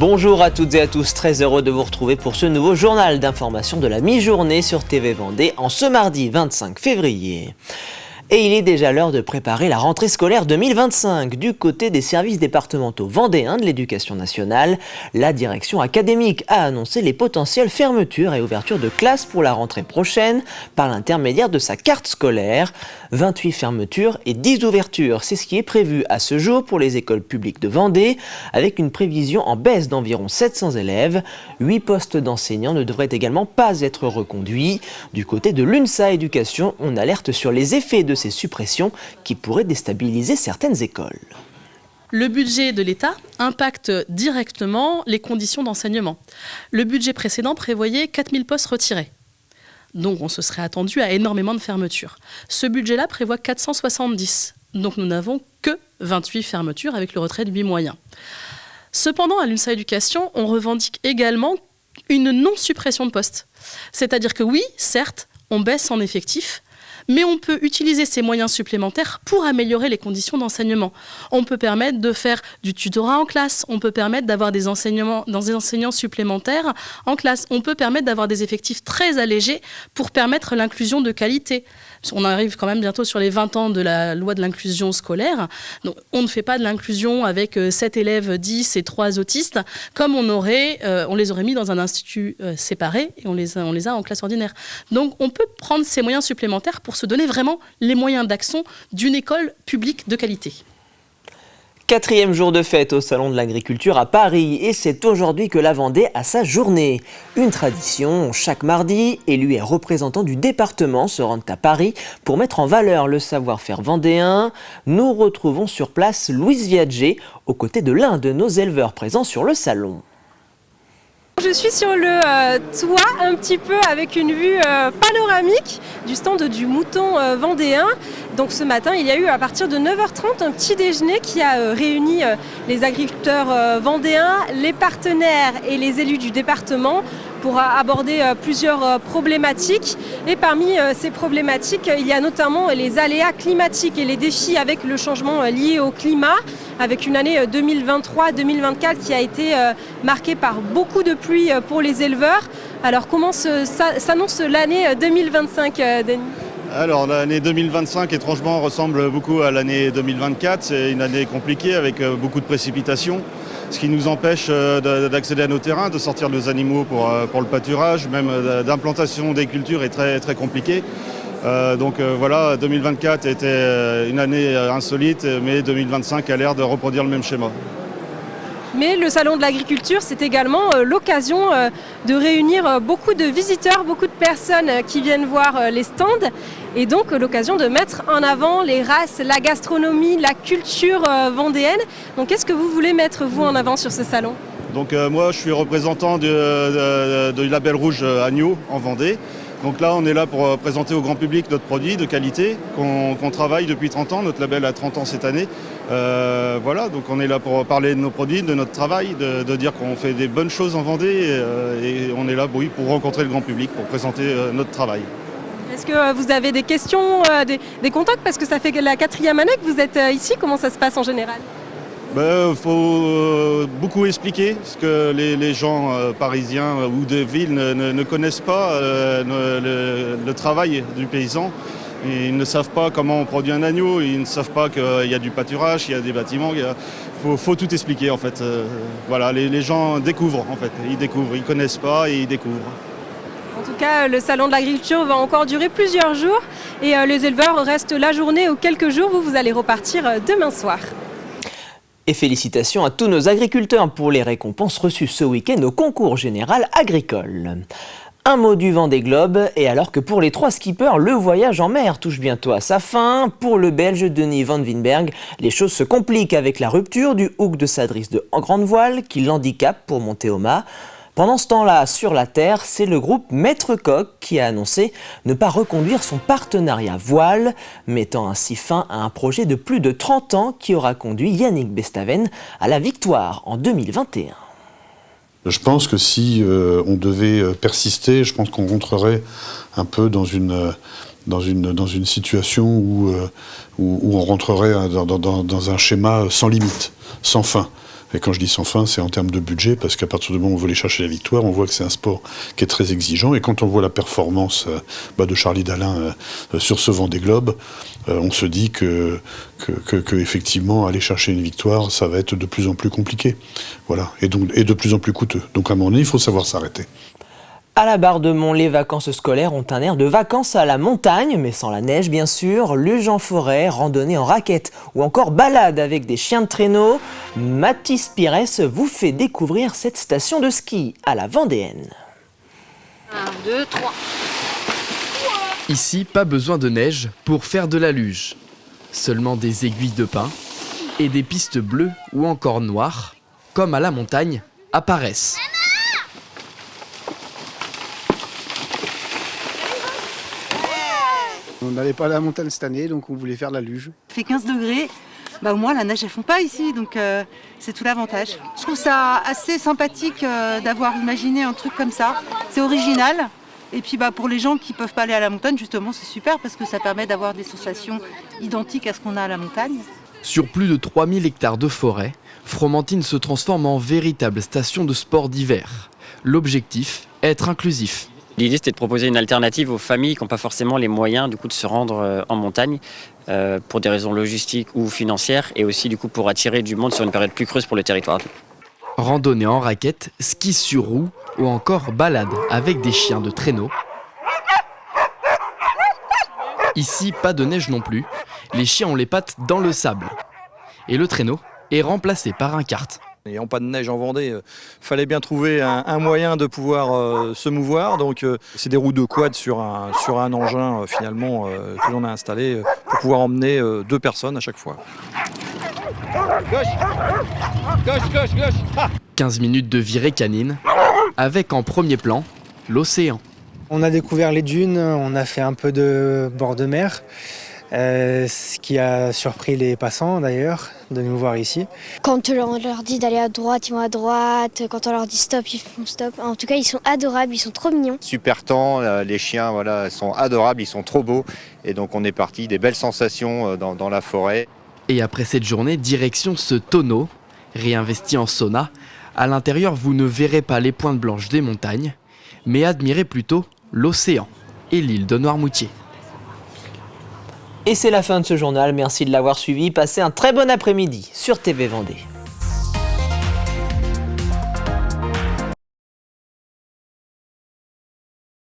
Bonjour à toutes et à tous, très heureux de vous retrouver pour ce nouveau journal d'information de la mi-journée sur TV Vendée en ce mardi 25 février. Et il est déjà l'heure de préparer la rentrée scolaire 2025. Du côté des services départementaux vendéens de l'éducation nationale, la direction académique a annoncé les potentielles fermetures et ouvertures de classes pour la rentrée prochaine par l'intermédiaire de sa carte scolaire. 28 fermetures et 10 ouvertures, c'est ce qui est prévu à ce jour pour les écoles publiques de Vendée, avec une prévision en baisse d'environ 700 élèves. 8 postes d'enseignants ne devraient également pas être reconduits. Du côté de l'UNSA Éducation, on alerte sur les effets de ces suppressions qui pourraient déstabiliser certaines écoles. Le budget de l'État impacte directement les conditions d'enseignement. Le budget précédent prévoyait 4000 postes retirés. Donc on se serait attendu à énormément de fermetures. Ce budget-là prévoit 470. Donc nous n'avons que 28 fermetures avec le retrait de 8 moyens. Cependant, à l'UNSA Éducation, on revendique également une non-suppression de postes. C'est-à-dire que oui, certes, on baisse en effectifs, mais on peut utiliser ces moyens supplémentaires pour améliorer les conditions d'enseignement. On peut permettre de faire du tutorat en classe, on peut permettre d'avoir des enseignants supplémentaires en classe, on peut permettre d'avoir des effectifs très allégés pour permettre l'inclusion de qualité. On arrive quand même bientôt sur les 20 ans de la loi de l'inclusion scolaire. Donc, on ne fait pas de l'inclusion avec 7 élèves, 10 et 3 autistes, comme on les aurait mis dans un institut séparé et on les a en classe ordinaire. Donc on peut prendre ces moyens supplémentaires pour se donner vraiment les moyens d'action d'une école publique de qualité. 4e jour de fête au Salon de l'Agriculture à Paris et c'est aujourd'hui que la Vendée a sa journée. Une tradition, chaque mardi, élus et représentants du département se rendent à Paris pour mettre en valeur le savoir-faire vendéen. Nous retrouvons sur place Louise Viadger aux côtés de l'un de nos éleveurs présents sur le salon. Je suis sur le toit un petit peu avec une vue panoramique du stand du mouton vendéen. Donc ce matin, il y a eu à partir de 9h30 un petit déjeuner qui a réuni les agriculteurs vendéens, les partenaires et les élus du département pour aborder plusieurs problématiques. Et parmi ces problématiques, il y a notamment les aléas climatiques et les défis avec le changement lié au climat, avec une année 2023-2024 qui a été marquée par beaucoup de pluie pour les éleveurs. Alors comment s'annonce l'année 2025, Denis ? Alors l'année 2025 étrangement ressemble beaucoup à l'année 2024. C'est une année compliquée avec beaucoup de précipitations, ce qui nous empêche d'accéder à nos terrains, de sortir nos animaux pour le pâturage, même d'implantation des cultures est très, très compliqué. Voilà, 2024 était une année insolite, mais 2025 a l'air de reproduire le même schéma. Mais le Salon de l'Agriculture, c'est également l'occasion de réunir beaucoup de visiteurs, beaucoup de personnes qui viennent voir les stands et donc l'occasion de mettre en avant les races, la gastronomie, la culture vendéenne. Donc qu'est-ce que vous voulez mettre vous en avant sur ce salon ? Donc moi je suis représentant du label rouge Agneau en Vendée. Donc là on est là pour présenter au grand public notre produit de qualité qu'on travaille depuis 30 ans, notre label a 30 ans cette année. Voilà, donc on est là pour parler de nos produits, de notre travail, de dire qu'on fait des bonnes choses en Vendée et on est là pour rencontrer le grand public, pour présenter notre travail. Est-ce que vous avez des questions, des contacts ? Parce que ça fait la 4e année que vous êtes ici, comment ça se passe en général ? Faut beaucoup expliquer ce que les gens parisiens ou de ville ne connaissent pas le travail du paysan. Ils ne savent pas comment on produit un agneau, ils ne savent pas qu'il y a du pâturage, il y a des bâtiments. Faut tout expliquer en fait. Voilà, les gens découvrent en fait. Ils connaissent pas et ils découvrent. En tout cas, le Salon de l'Agriculture va encore durer plusieurs jours et les éleveurs restent la journée ou quelques jours. Vous allez repartir demain soir. Et félicitations à tous nos agriculteurs pour les récompenses reçues ce week-end au concours général agricole. Un mot du Vendée Globe, et alors que pour les 3 skippers, le voyage en mer touche bientôt à sa fin, pour le Belge Denis Van Winberg, les choses se compliquent avec la rupture du hook de sa drisse de grande voile qui l'handicape pour monter au mât. Pendant ce temps-là, sur la Terre, c'est le groupe Maître Coq qui a annoncé ne pas reconduire son partenariat voile, mettant ainsi fin à un projet de plus de 30 ans qui aura conduit Yannick Bestaven à la victoire en 2021. Je pense que si on devait persister, je pense qu'on rentrerait un peu dans une situation où on rentrerait dans un schéma sans limite, sans fin. Et quand je dis sans fin, c'est en termes de budget, parce qu'à partir du moment où on veut aller chercher la victoire, on voit que c'est un sport qui est très exigeant. Et quand on voit la performance de Charlie Dalin sur ce Vendée Globe, on se dit que effectivement, aller chercher une victoire, ça va être de plus en plus compliqué. Voilà. Et de plus en plus coûteux. Donc à un moment donné, il faut savoir s'arrêter. À la Barre-de-Mont, les vacances scolaires ont un air de vacances à la montagne, mais sans la neige bien sûr, luge en forêt, randonnée en raquette ou encore balade avec des chiens de traîneau. Mathis Pires vous fait découvrir cette station de ski à la Vendéenne. 1, 2, 3. Ici, pas besoin de neige pour faire de la luge. Seulement des aiguilles de pin et des pistes bleues ou encore noires, comme à la montagne, apparaissent. On n'allait pas à la montagne cette année, donc on voulait faire de la luge. Il fait 15 degrés. Au moins, la neige, elle ne fond pas ici, donc c'est tout l'avantage. Je trouve ça assez sympathique d'avoir imaginé un truc comme ça. C'est original. Et puis pour les gens qui ne peuvent pas aller à la montagne, justement, c'est super parce que ça permet d'avoir des sensations identiques à ce qu'on a à la montagne. Sur plus de 3000 hectares de forêt, Fromentine se transforme en véritable station de sport d'hiver. L'objectif, être inclusif. L'idée, c'était de proposer une alternative aux familles qui n'ont pas forcément les moyens de se rendre en montagne pour des raisons logistiques ou financières et aussi du coup pour attirer du monde sur une période plus creuse pour le territoire. Randonnée en raquette, ski sur roue ou encore balade avec des chiens de traîneau. Ici, pas de neige non plus. Les chiens ont les pattes dans le sable. Et le traîneau est remplacé par un kart. N'ayant pas de neige en Vendée, fallait bien trouver un moyen de pouvoir se mouvoir. Donc c'est des roues de quad sur un engin finalement que l'on a installé pour pouvoir emmener 2 personnes à chaque fois. Gauche. 15 minutes de virée canine, avec en premier plan l'océan. On a découvert les dunes, on a fait un peu de bord de mer. Ce qui a surpris les passants d'ailleurs de nous voir ici. Quand on leur dit d'aller à droite, ils vont à droite. Quand on leur dit stop, ils font stop. En tout cas, ils sont adorables, ils sont trop mignons. Super temps, les chiens sont adorables, ils sont trop beaux. Et donc on est parti, des belles sensations dans la forêt. Et après cette journée, direction ce tonneau, réinvesti en sauna. À l'intérieur, vous ne verrez pas les pointes blanches des montagnes, mais admirez plutôt l'océan et l'île de Noirmoutier. Et c'est la fin de ce journal, merci de l'avoir suivi, passez un très bon après-midi sur TV Vendée.